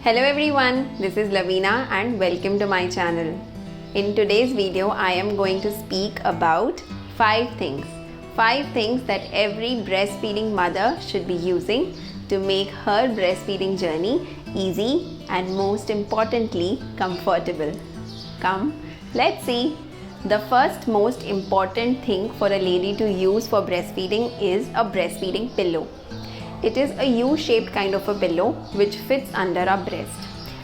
Hello everyone, this is Lavina and welcome to my channel. In today's video, I am going to speak about 5 things. 5 things that every breastfeeding mother should be using to make her breastfeeding journey easy and most importantly, comfortable. Come, let's see. The first most important thing for a lady to use for breastfeeding is a breastfeeding pillow. It is a U-shaped kind of a pillow which fits under our breast,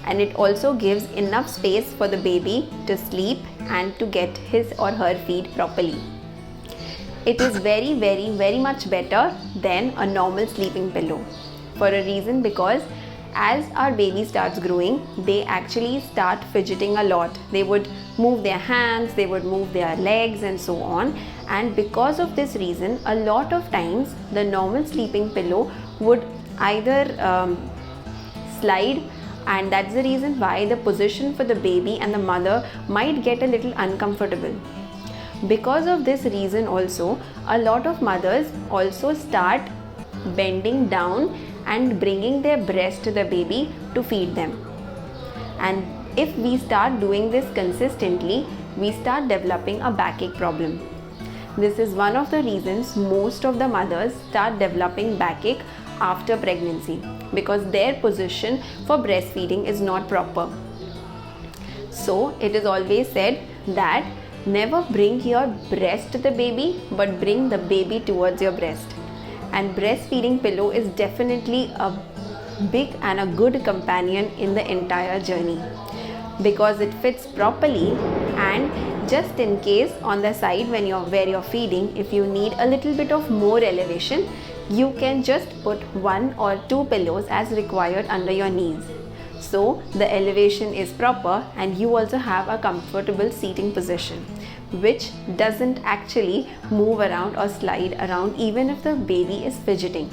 and it also gives enough space for the baby to sleep and to get his or her feed properly. It is very much better than a normal sleeping pillow for a reason, because as our baby starts growing, they actually start fidgeting a lot. They would move their hands, they would move their legs and so on, and because of this reason, a lot of times the normal sleeping pillow would either slide, and that's the reason why the position for the baby and the mother might get a little uncomfortable. Because of this reason also, a lot of mothers also start bending down and bringing their breast to the baby to feed them. And if we start doing this consistently, we start developing a backache problem. This is one of the reasons most of the mothers start developing backache after pregnancy, because their position for breastfeeding is not proper. So it is always said that never bring your breast to the baby, but bring the baby towards your breast. And breastfeeding pillow is definitely a big and a good companion in the entire journey, because it fits properly, and just in case on the side where you're feeding, if you need a little bit of more elevation, you can just put 1 or 2 pillows as required under your knees. So the elevation is proper and you also have a comfortable seating position, which doesn't actually move around or slide around even if the baby is fidgeting.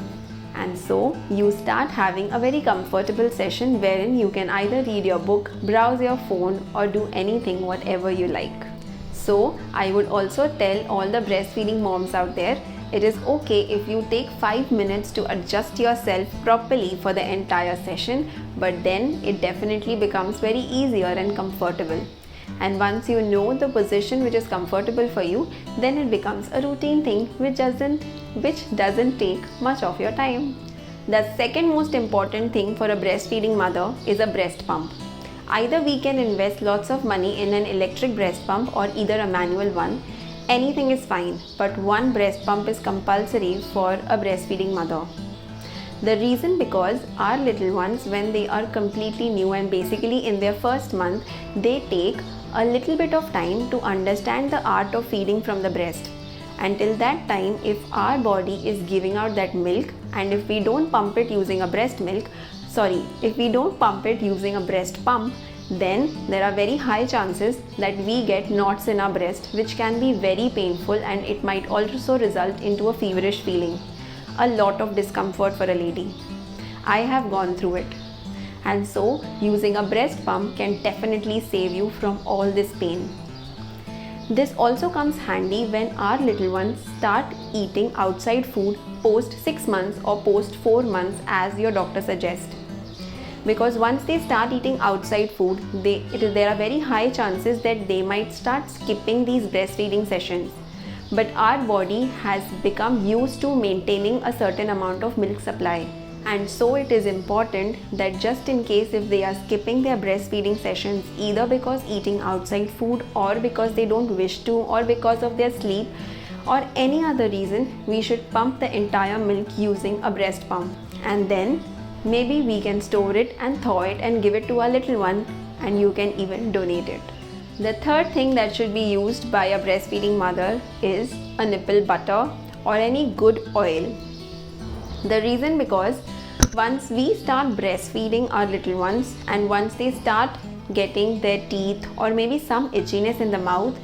And so you start having a very comfortable session wherein you can either read your book, browse your phone, or do anything whatever you like. So I would also tell all the breastfeeding moms out there, it is okay if you take 5 minutes to adjust yourself properly for the entire session, but then it definitely becomes very easier and comfortable. And once you know the position which is comfortable for you, then it becomes a routine thing which doesn't take much of your time. The second most important thing for a breastfeeding mother is a breast pump. Either we can invest lots of money in an electric breast pump or either a manual one. Anything is fine, but one breast pump is compulsory for a breastfeeding mother. The reason because our little ones, when they are completely new and basically in their first month, they take a little bit of time to understand the art of feeding from the breast. Until that time, if our body is giving out that milk, and if we don't pump it using a breast pump, then there are very high chances that we get knots in our breast, which can be very painful, and it might also result into a feverish feeling. A lot of discomfort for a lady. I have gone through it. And so using a breast pump can definitely save you from all this pain. This also comes handy when our little ones start eating outside food post 6 months or post 4 months as your doctor suggests. Because once they start eating outside food, there are very high chances that they might start skipping these breastfeeding sessions. But our body has become used to maintaining a certain amount of milk supply. And so it is important that just in case if they are skipping their breastfeeding sessions, either because eating outside food or because they don't wish to or because of their sleep or any other reason, we should pump the entire milk using a breast pump. And then maybe we can store it and thaw it and give it to our little one, and you can even donate it. The third thing that should be used by a breastfeeding mother is a nipple butter or any good oil. The reason because once we start breastfeeding our little ones, and once they start getting their teeth or maybe some itchiness in the mouth,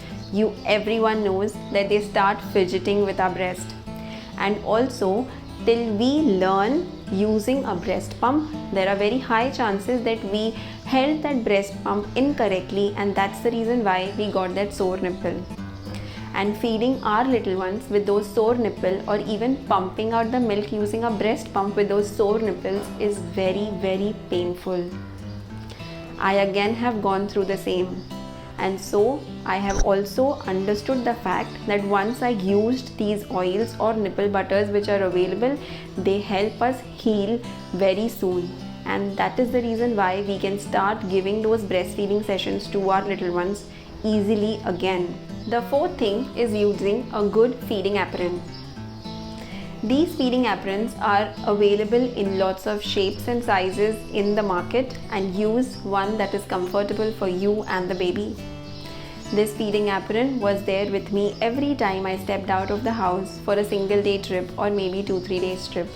everyone knows that they start fidgeting with our breast. And also, till we learn using a breast pump, there are very high chances that we held that breast pump incorrectly, and that's the reason why we got that sore nipple. And feeding our little ones with those sore nipple or even pumping out the milk using a breast pump with those sore nipples is very painful. I again have gone through the same. And so I have also understood the fact that once I used these oils or nipple butters which are available, they help us heal very soon. And that is the reason why we can start giving those breastfeeding sessions to our little ones easily again. The fourth thing is using a good feeding apron. These feeding aprons are available in lots of shapes and sizes in the market, and use one that is comfortable for you and the baby. This feeding apron was there with me every time I stepped out of the house for a single day trip or maybe 2-3 days trip,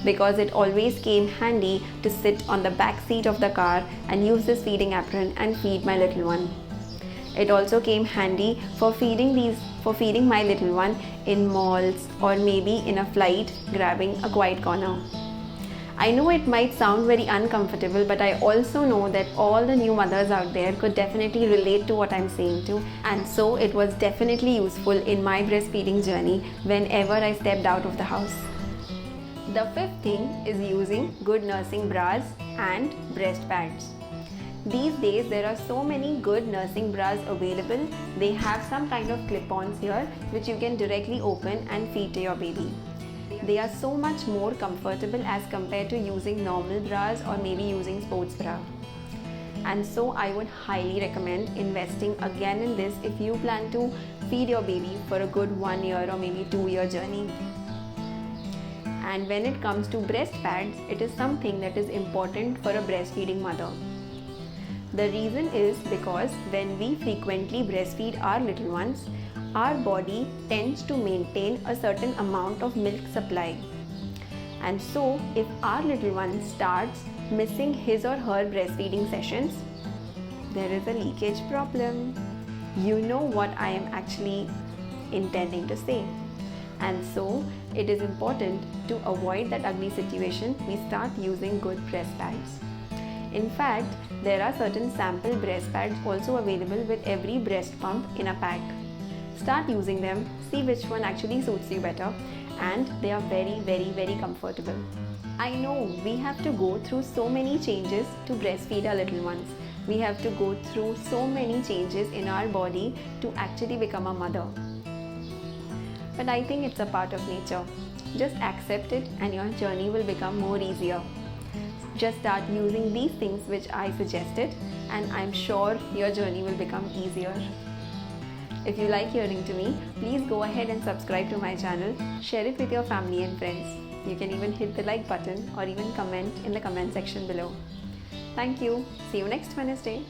because it always came handy to sit on the back seat of the car and use this feeding apron and feed my little one. It also came handy for feeding my little one in malls or maybe in a flight grabbing a quiet corner. I know it might sound very uncomfortable, but I also know that all the new mothers out there could definitely relate to what I'm saying too, and so it was definitely useful in my breastfeeding journey whenever I stepped out of the house. The fifth thing is using good nursing bras and breast pads. These days there are so many good nursing bras available. They have some kind of clip-ons here which you can directly open and feed to your baby. They are so much more comfortable as compared to using normal bras or maybe using sports bra. And so I would highly recommend investing again in this if you plan to feed your baby for a good 1 year or maybe 2-year journey. And when it comes to breast pads, it is something that is important for a breastfeeding mother. The reason is because when we frequently breastfeed our little ones, our body tends to maintain a certain amount of milk supply. And so if our little one starts missing his or her breastfeeding sessions, there is a leakage problem. You know what I am actually intending to say. And so it is important to avoid that ugly situation. We start using good breast pads. In fact, there are certain sample breast pads also available with every breast pump in a pack. Start using them, see which one actually suits you better, and they are very comfortable. I know we have to go through so many changes to breastfeed our little ones. We have to go through so many changes in our body to actually become a mother. But I think it's a part of nature. Just accept it and your journey will become more easier. Just start using these things which I suggested, and I'm sure your journey will become easier. If you like hearing to me, please go ahead and subscribe to my channel, share it with your family and friends. You can even hit the like button or even comment in the comment section below. Thank you. See you next Wednesday.